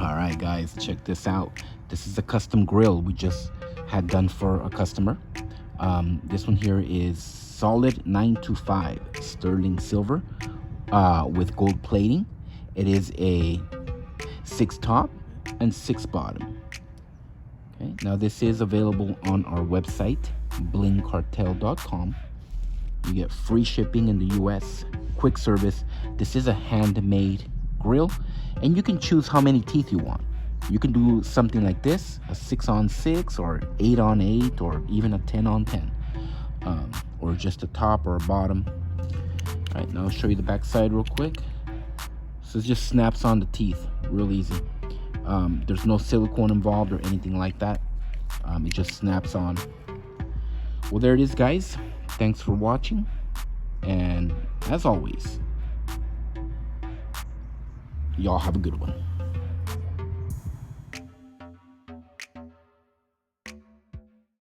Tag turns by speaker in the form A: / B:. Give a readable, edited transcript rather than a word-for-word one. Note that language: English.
A: All right, guys, check this out. This is a custom grill we just had done for a customer. This one here is solid 925 sterling silver with gold plating. It is a 6 top and 6 bottom. Okay, now this is available on our website, blingcartel.com. You get free shipping in the US, quick service. This is a handmade grill, and you can choose how many teeth you want. You can do something like this, a 6-on-6 or 8-on-8 or even a 10-on-10, or just a top or a bottom. All right, now I'll show you the back side real quick. So it just snaps on the teeth, real easy. There's no silicone involved or anything like that. It just snaps on. Well, there it is, guys. Thanks for watching, and as always, y'all have a good one.